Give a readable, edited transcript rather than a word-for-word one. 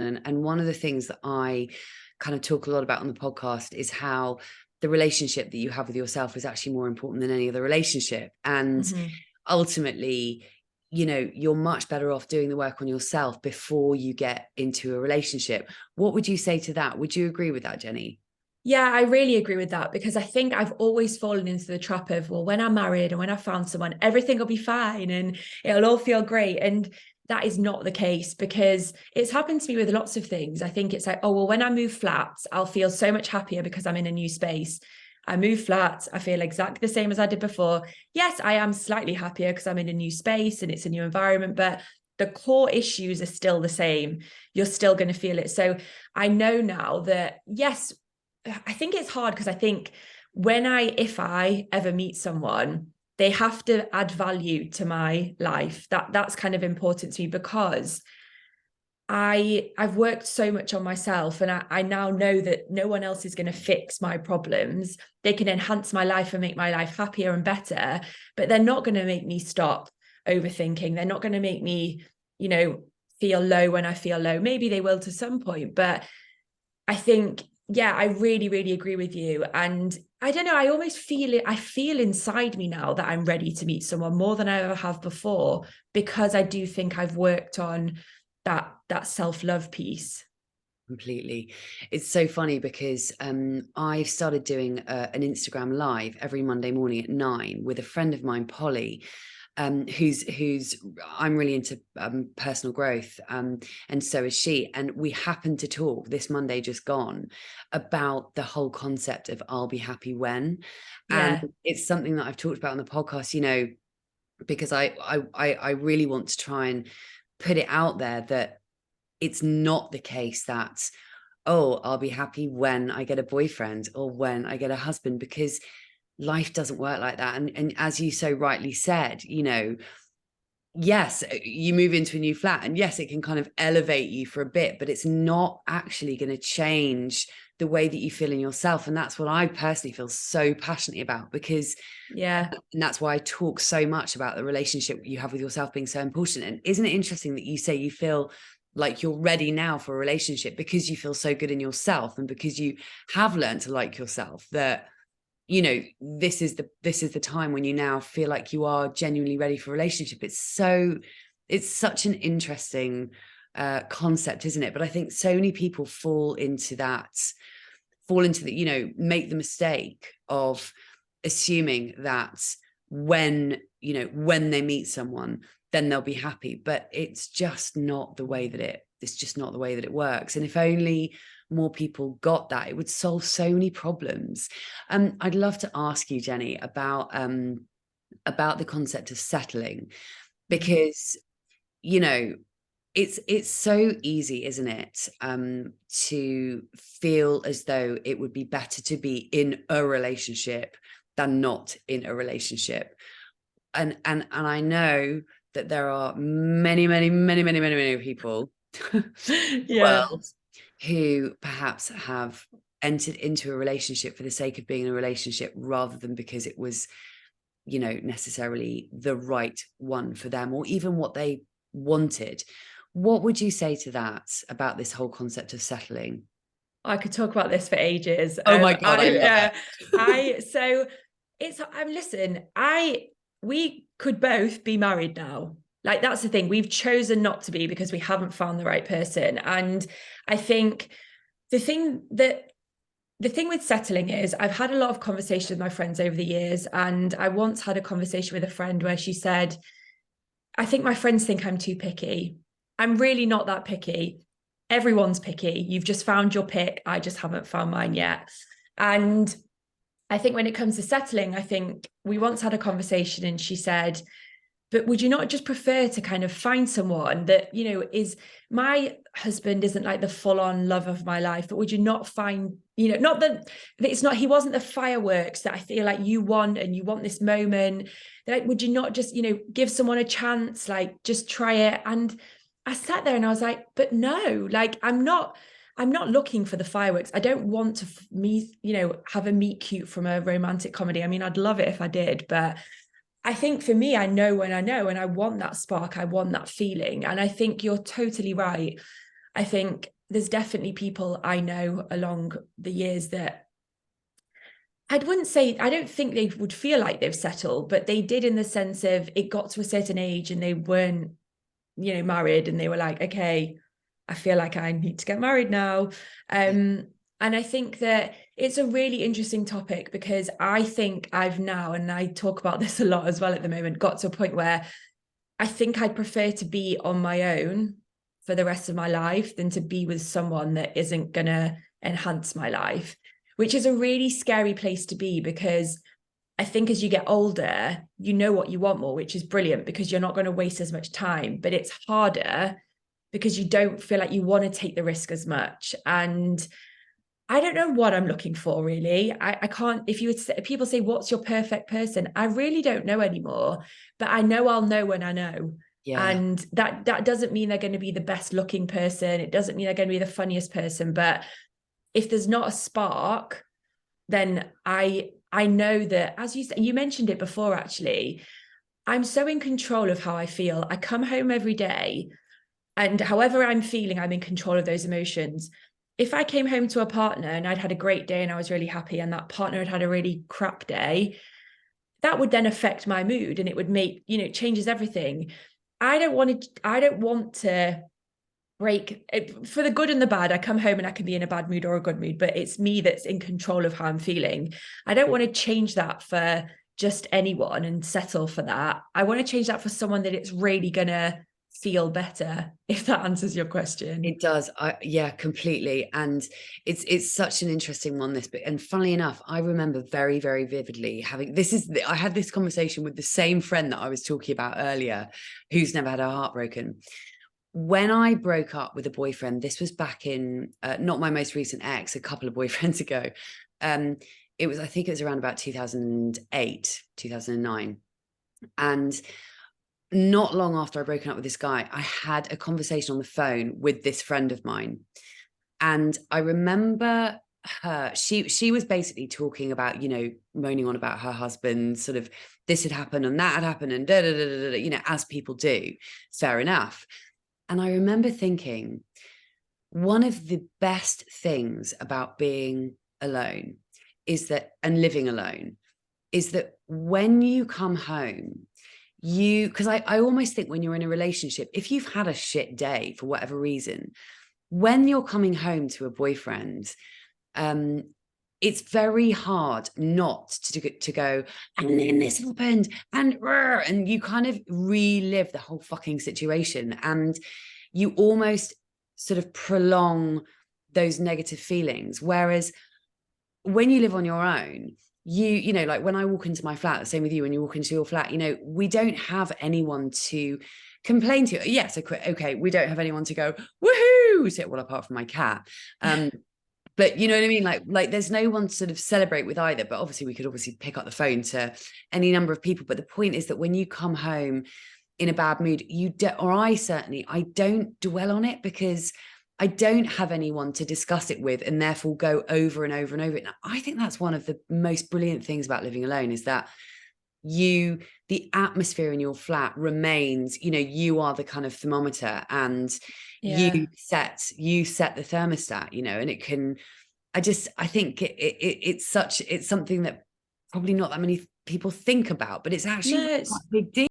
And one of the things that I kind of talk a lot about on the podcast is how the relationship that you have with yourself is actually more important than any other relationship. And ultimately, you're much better off doing the work on yourself before you get into a relationship. What would you say to that? Would you agree with that, Jennie? Yeah, I really agree with that, because I think I've always fallen into the trap of, well, when I'm married and when I found someone, everything will be fine and it'll all feel great. And that is not the case, because it's happened to me with lots of things. I think it's like, oh, well, when I move flats, I'll feel so much happier because I'm in a new space. I move flats, I feel exactly the same as I did before. Yes, I am slightly happier because I'm in a new space and it's a new environment, but the core issues are still the same. You're still going to feel it. So I know now that, yes, I think it's hard, because I think if I ever meet someone, they have to add value to my life. That's kind of important to me, because I've worked so much on myself, and I now know that no one else is going to fix my problems. They can enhance my life and make my life happier and better, but they're not going to make me stop overthinking. They're not going to make me, feel low when I feel low. Maybe they will to some point, but I think, yeah, I really, really agree with you. And I don't know, I almost feel it. I feel inside me now that I'm ready to meet someone more than I ever have before, because I do think I've worked on that self-love piece. Completely. It's so funny because I've started doing an Instagram live every Monday morning at 9 with a friend of mine, Polly, who's I'm really into personal growth, and so is she. And we happened to talk this Monday just gone about the whole concept of I'll be happy when. And Yeah. it's something that I've talked about on the podcast, because I really want to try and put it out there that it's not the case that, oh, I'll be happy when I get a boyfriend or when I get a husband, because life doesn't work like that. And as you so rightly said, yes, you move into a new flat, and yes, it can kind of elevate you for a bit, but it's not actually going to change the way that you feel in yourself. And that's what I personally feel so passionately about, because Yeah. and that's why I talk so much about the relationship you have with yourself being so important. And isn't it interesting that you say you feel like you're ready now for a relationship because you feel so good in yourself, and because you have learned to like yourself, that this is the time when you now feel like you are genuinely ready for a relationship. It's such an interesting concept, isn't it? But I think so many people fall into the make the mistake of assuming that when they meet someone, then they'll be happy. But it's just not the way that it works. And if only more people got that, it would solve so many problems. I'd love to ask you, Jennie, about the concept of settling, because it's so easy, isn't it, to feel as though it would be better to be in a relationship than not in a relationship. And I know that there are many, many, many, many, many, many people in the Yeah. world who perhaps have entered into a relationship for the sake of being in a relationship, rather than because it was, necessarily the right one for them, or even what they wanted. What would you say to that, about this whole concept of settling? I could talk about this for ages. Oh my God, I love So listen, we could both be married now. Like, that's the thing. We've chosen not to be because we haven't found the right person. And I think the thing with settling is, I've had a lot of conversations with my friends over the years. And I once had a conversation with a friend where she said, I think my friends think I'm too picky. I'm really not that picky. Everyone's picky. You've just found your pick. I just haven't found mine yet. And I think when it comes to settling, I think we once had a conversation and she said, but would you not just prefer to kind of find someone that, is, my husband isn't like the full-on love of my life, but would you not find, not that it's not, he wasn't the fireworks that I feel like you want, and you want this moment, like, would you not just, give someone a chance, like, just try it? And I sat there and I was like, but no, like, I'm not looking for the fireworks. I don't want to have a meet cute from a romantic comedy. I mean, I'd love it if I did, but I think for me, I know when I know, and I want that spark, I want that feeling. And I think you're totally right. I think there's definitely people I know along the years that I don't think they would feel like they've settled, but they did, in the sense of it got to a certain age and they weren't, married, and they were like, okay, I feel like I need to get married now. Yeah. And I think that it's a really interesting topic, because I think I've now, and I talk about this a lot as well at the moment, got to a point where I think I'd prefer to be on my own for the rest of my life than to be with someone that isn't going to enhance my life, which is a really scary place to be, because I think as you get older, you know what you want more, which is brilliant, because you're not going to waste as much time. But it's harder because you don't feel like you want to take the risk as much. And I don't know what I'm looking for, really. I can't, if you would say, people say, what's your perfect person? I really don't know anymore, but I know I'll know when I know. Yeah. And that doesn't mean they're going to be the best looking person. It doesn't mean they're going to be the funniest person. But if there's not a spark, then I know that, as you mentioned it before, actually, I'm so in control of how I feel. I come home every day, and however I'm feeling, I'm in control of those emotions. If I came home to a partner and I'd had a great day and I was really happy, and that partner had had a really crap day, that would then affect my mood, and it would make, it changes everything. I don't want to break it, for the good and the bad. I come home and I can be in a bad mood or a good mood, but it's me that's in control of how I'm feeling. I don't want to change that for just anyone and settle for that. I want to change that for someone that it's really gonna feel better, if that answers your question. It does. Yeah, completely. And it's such an interesting one, this bit. And funnily enough, I remember very, very vividly I had this conversation with the same friend that I was talking about earlier, who's never had her heart broken. When I broke up with a boyfriend, this was back in, not my most recent ex, a couple of boyfriends ago. I think it was around about 2008, 2009. And not long after I broken up with this guy, I had a conversation on the phone with this friend of mine. And I remember she was basically talking about, moaning on about her husband, sort of this had happened and that had happened and da, da, da, da, da, as people do. Fair enough. And I remember thinking, one of the best things about being alone and living alone, is that when you come home, because I almost think when you're in a relationship, if you've had a shit day for whatever reason, when you're coming home to a boyfriend, it's very hard not to go, and then this happened, and you kind of relive the whole fucking situation, and you almost sort of prolong those negative feelings. Whereas when you live on your own, like when I walk into my flat, the same with you, when you walk into your flat, we don't have anyone to complain to. Yes, okay, we don't have anyone to go woohoo, well, apart from my cat. But you know what I mean? Like there's no one to sort of celebrate with either. But obviously we could pick up the phone to any number of people. But the point is that when you come home in a bad mood, I don't dwell on it, because I don't have anyone to discuss it with, and therefore go over and over and over it. Now, I think that's one of the most brilliant things about living alone, is that the atmosphere in your flat remains, you are the kind of thermometer, and Yeah. you set the thermostat, and it can, I think it's something that probably not that many people think about, but it's actually No, quite a big deal.